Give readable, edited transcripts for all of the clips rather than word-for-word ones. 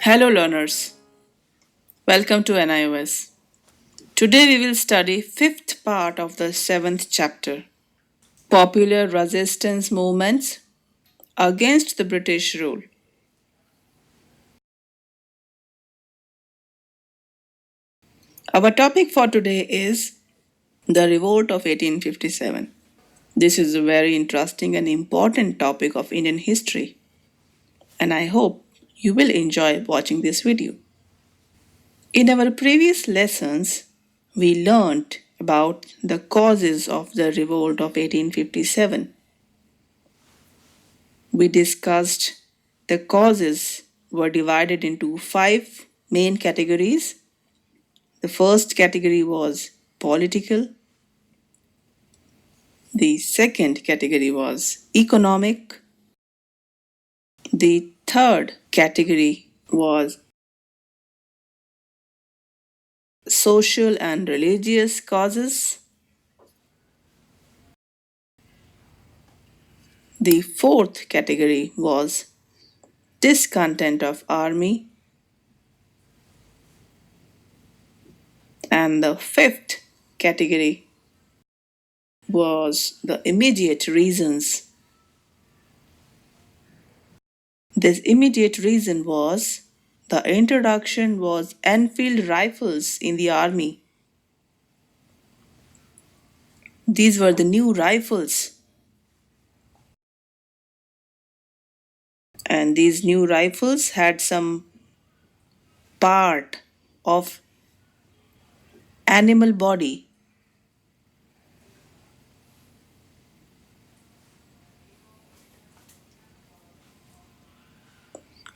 Hello learners, welcome to NIOS. Today we will study fifth part of the seventh chapter, Popular Resistance Movements Against the British Rule. Our topic for today is the Revolt of 1857. This is a very interesting and important topic of Indian history, and I hope you will enjoy watching this video. In our previous lessons, we learned about the causes of the revolt of 1857. We discussed the causes were divided into five main categories. The first category was political, the second category was economic, the third category was social and religious causes, the fourth category was discontent of army, and the fifth category was the immediate reasons. This immediate reason was the introduction was Enfield rifles in the army. These were the new rifles, and these new rifles had some part of animal body.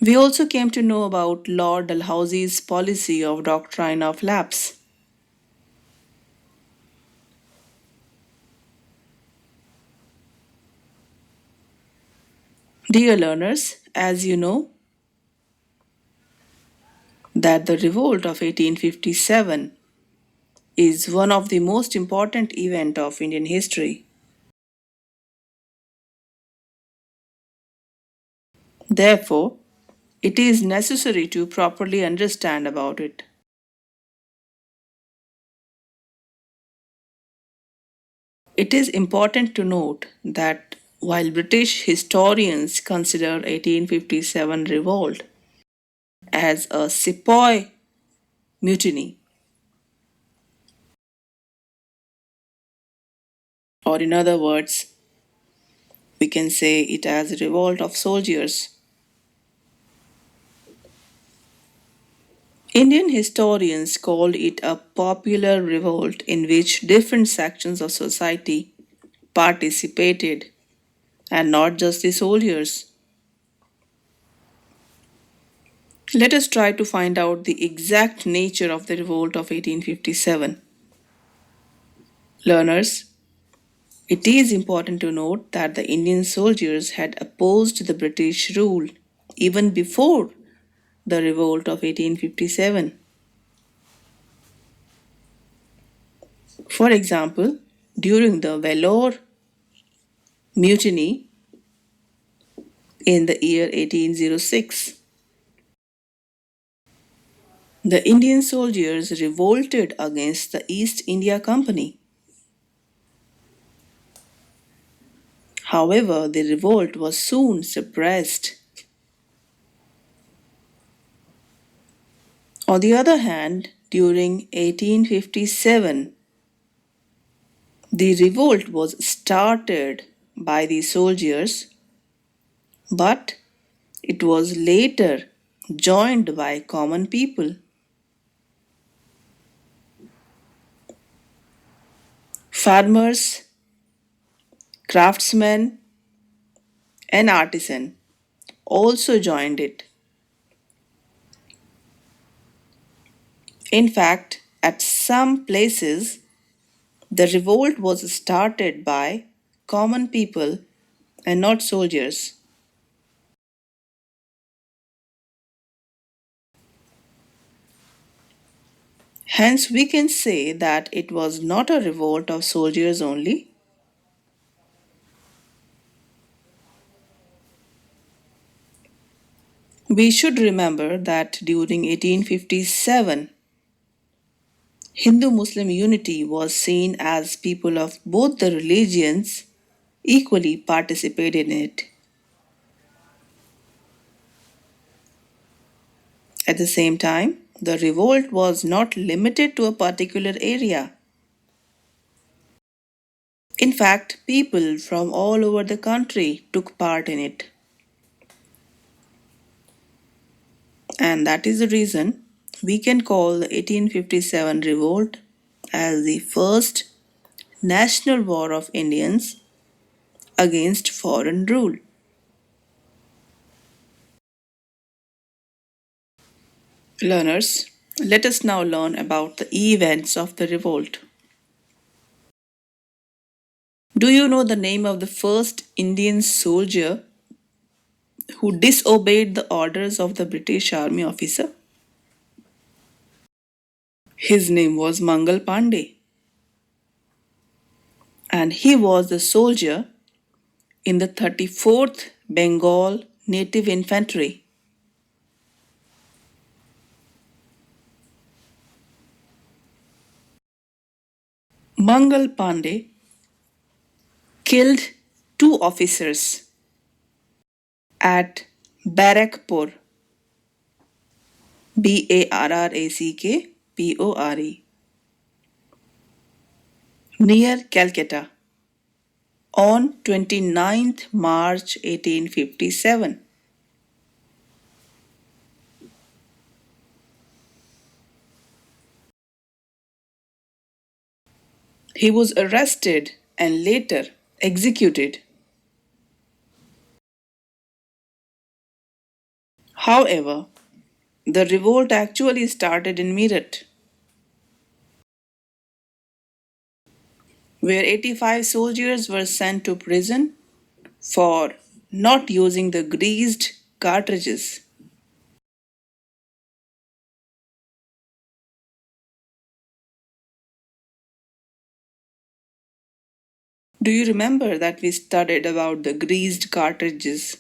We also came to know about Lord Dalhousie's policy of doctrine of lapse. Dear learners, as you know, that the revolt of 1857 is one of the most important events of Indian history. Therefore, it is necessary to properly understand about it. It is important to note that while British historians consider 1857 revolt as a sepoy mutiny, or in other words, we can say it as a revolt of soldiers, Indian historians called it a popular revolt in which different sections of society participated, and not just the soldiers. Let us try to find out the exact nature of the revolt of 1857. Learners, it is important to note that the Indian soldiers had opposed the British rule even before the revolt of 1857. For example, during the Vellore mutiny in the year 1806, the Indian soldiers revolted against the East India Company. However, the revolt was soon suppressed. On the other hand, during 1857, the revolt was started by the soldiers, but it was later joined by common people. Farmers, craftsmen, and artisans also joined it. In fact, at some places, the revolt was started by common people and not soldiers. Hence, we can say that it was not a revolt of soldiers only. We should remember that during 1857, Hindu Muslim unity was seen as people of both the religions equally participated in it. At the same time, the revolt was not limited to a particular area. In fact, people from all over the country took part in it. And that is the reason we can call the 1857 revolt as the first national war of Indians against foreign rule. Learners, let us now learn about the events of the revolt. Do you know the name of the first Indian soldier who disobeyed the orders of the British army officer? His name was Mangal Pandey, and he was the soldier in the 34th Bengal Native Infantry. Mangal Pandey killed two officers at Barrackpore, Barrackpore, near Calcutta on 29th March 1857. He was arrested and later executed. However, the revolt actually started in Meerut, where 85 soldiers were sent to prison for not using the greased cartridges. Do you remember that we studied about the greased cartridges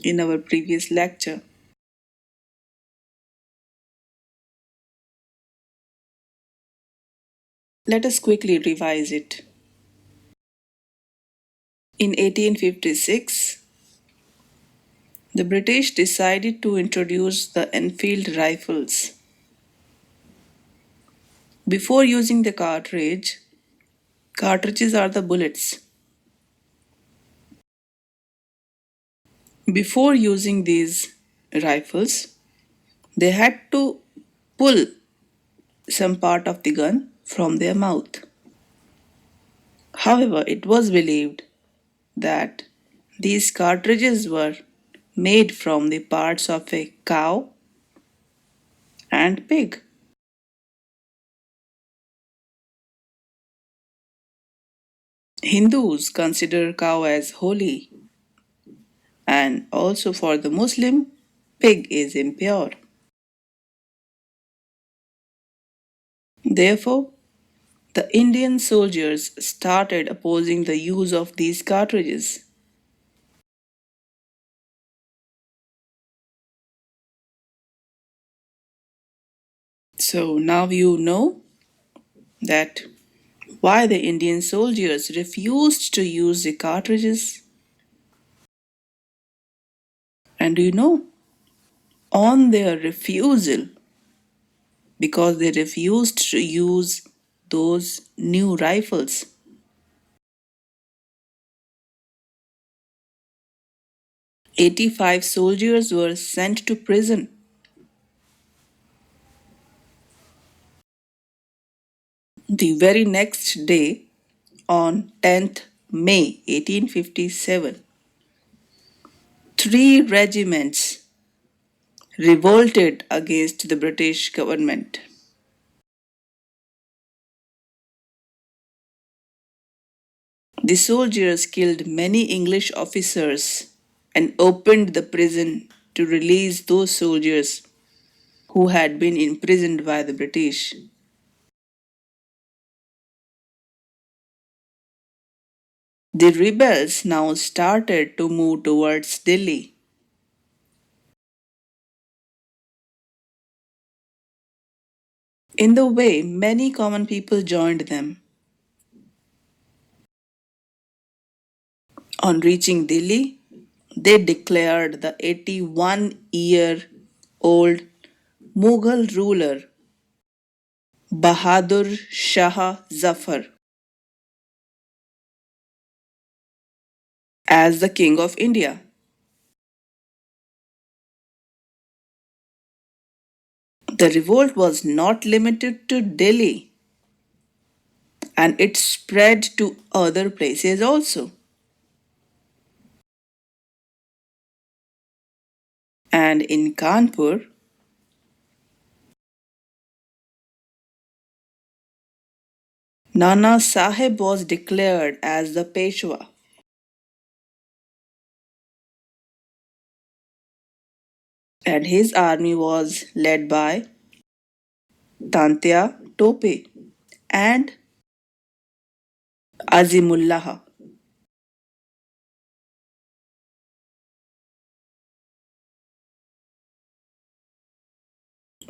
in our previous lecture? Let us quickly revise it. In 1856, the British decided to introduce the Enfield rifles. Before using the cartridges are the bullets. Before using these rifles, they had to pull some part of the gun from their mouth. However, it was believed that these cartridges were made from the parts of a cow and pig. Hindus consider cow as holy, and also for the Muslim, pig is impure. Therefore, the Indian soldiers started opposing the use of these cartridges. So now you know that why the Indian soldiers refused to use the cartridges. And do you know, on their refusal, because they refused to use those new rifles, 85 soldiers were sent to prison. The very next day, on 10th May 1857, three regiments revolted against the British government. The soldiers killed many English officers and opened the prison to release those soldiers who had been imprisoned by the British. The rebels now started to move towards Delhi. In the way, many common people joined them. On reaching Delhi, they declared the 81-year-old Mughal ruler Bahadur Shah Zafar as the King of India. The revolt was not limited to Delhi and it spread to other places also. And in Kanpur, Nana Sahib was declared as the Peshwa and his army was led by Tantia Tope and Azimullah.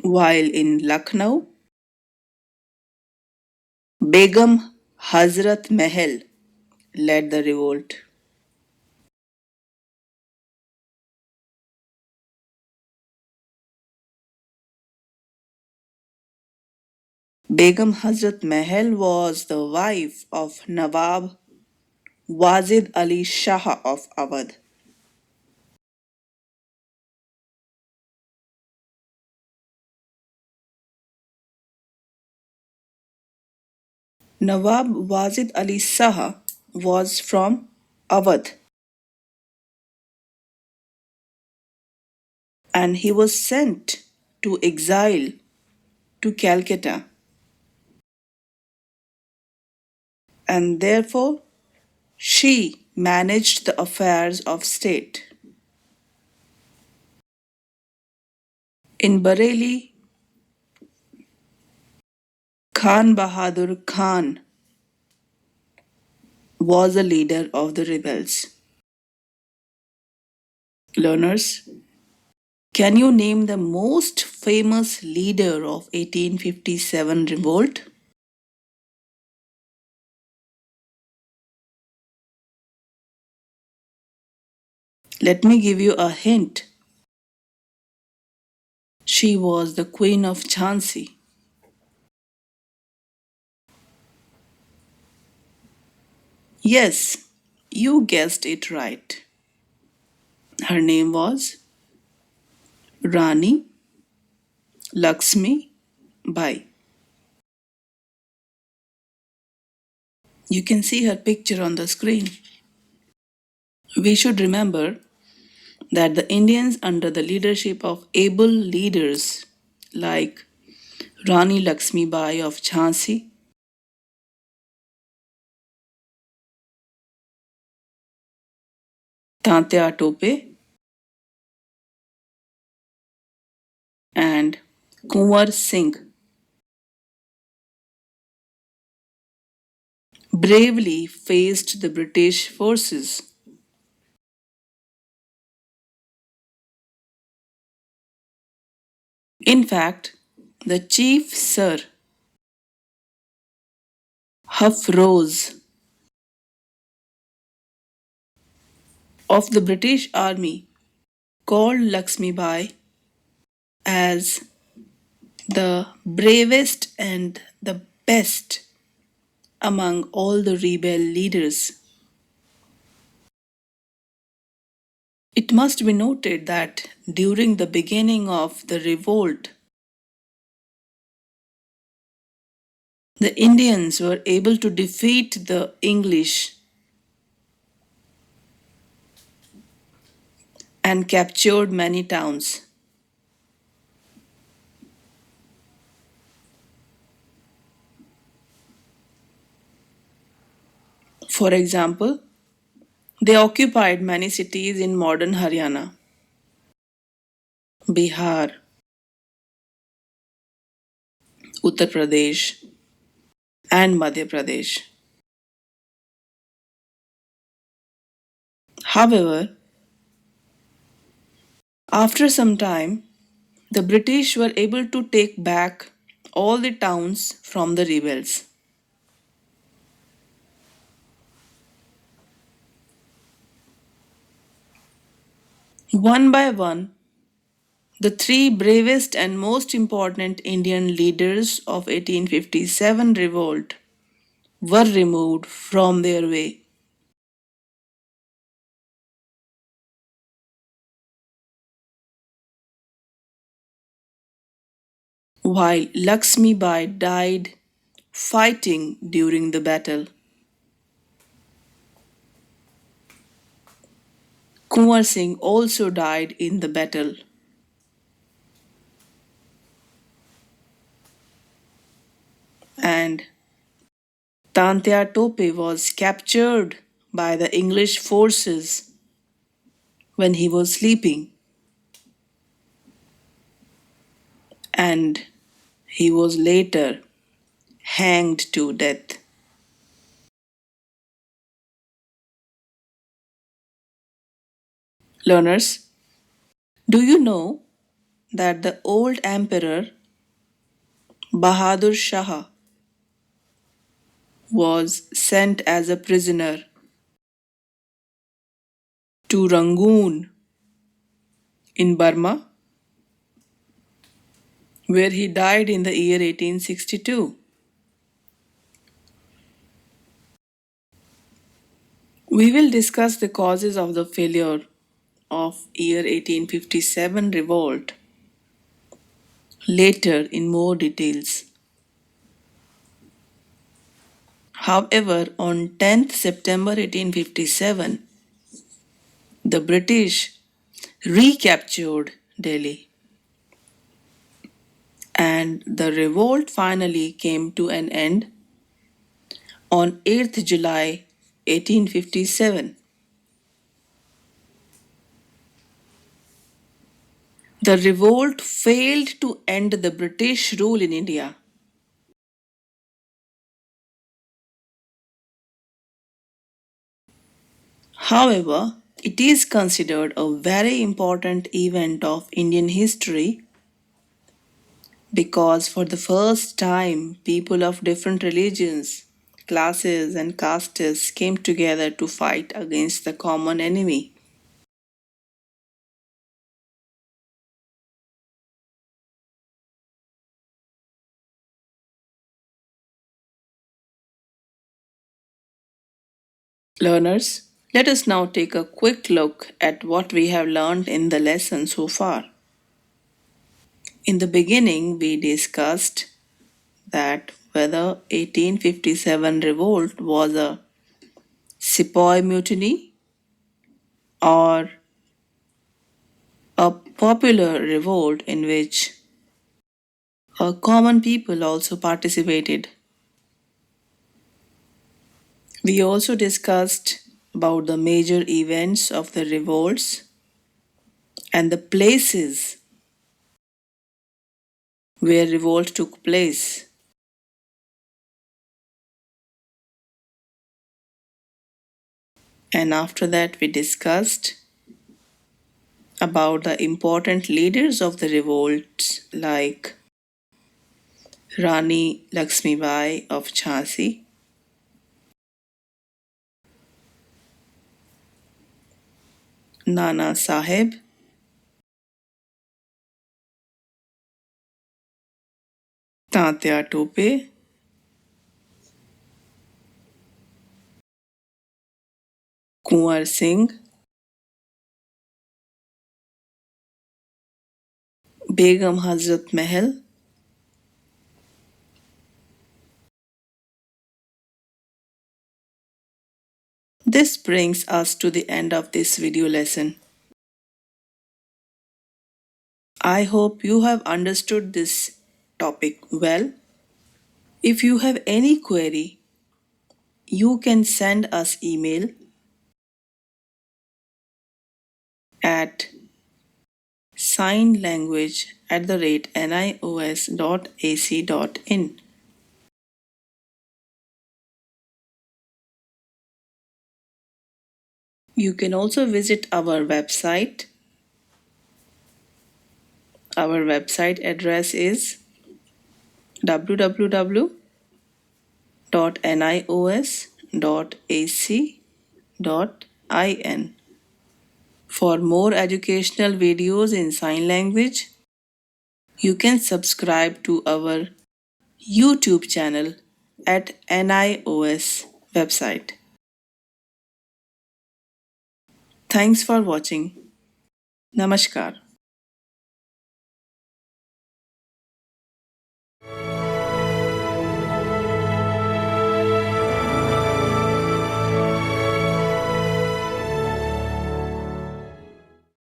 While in Lucknow, Begum Hazrat Mahal led the revolt. Begum Hazrat Mahal was the wife of Nawab Wazid Ali Shah of Awadh. Nawab Wazid Ali Shah was from Awadh and he was sent to exile to Calcutta and therefore she managed the affairs of state. In Bareilly, Khan Bahadur Khan was the leader of the rebels. Learners, can you name the most famous leader of 1857 revolt? Let me give you a hint. She was the Queen of Jhansi. Yes, you guessed it right. Her name was Rani Lakshmi Bai. You can see her picture on the screen. We should remember that the Indians, under the leadership of able leaders like Rani Lakshmi Bai of Jhansi, Tantia Tope, and Kunwar Singh, bravely faced the British forces. In fact, the chief Sir Hafroz of the British Army called Lakshmi Bai as the bravest and the best among all the rebel leaders. It must be noted that during the beginning of the revolt, the Indians were able to defeat the English and captured many towns. For example, they occupied many cities in modern Haryana, Bihar, Uttar Pradesh, and Madhya Pradesh. However, after some time, the British were able to take back all the towns from the rebels. One by one, the three bravest and most important Indian leaders of 1857 revolt were removed from their way. While Lakshmi Bai died fighting during the battle, Kunwar Singh also died in the battle, and Tantia Tope was captured by the English forces when he was sleeping, and he was later hanged to death. Learners, do you know that the old emperor Bahadur Shah was sent as a prisoner to Rangoon in Burma, where he died in the year 1862? We will discuss the causes of the failure of year 1857 revolt later in more details. However, on 10th September 1857, the British recaptured Delhi and the revolt finally came to an end on 8th July 1857. The revolt failed to end the British rule in India. However, it is considered a very important event of Indian history because for the first time people of different religions, classes, and castes came together to fight against the common enemy. Learners, let us now take a quick look at what we have learned in the lesson so far. In the beginning, we discussed that whether 1857 revolt was a sepoy mutiny or a popular revolt in which common people also participated. We also discussed about the major events of the revolts and the places where revolt took place. And after that, we discussed about the important leaders of the revolts like Rani Lakshmi Bai of Jhansi, Nana Sahib, Tatya Tope, Kunwar Singh, Begum Hazrat Mahal, this brings us to the end of this video lesson. I hope you have understood this topic well. If you have any query, you can send us email at signlanguage@nios.ac.in. You can also visit our website. Our website address is www.nios.ac.in. For more educational videos in sign language, you can subscribe to our YouTube channel at NIOS website. Thanks for watching. Namaskar.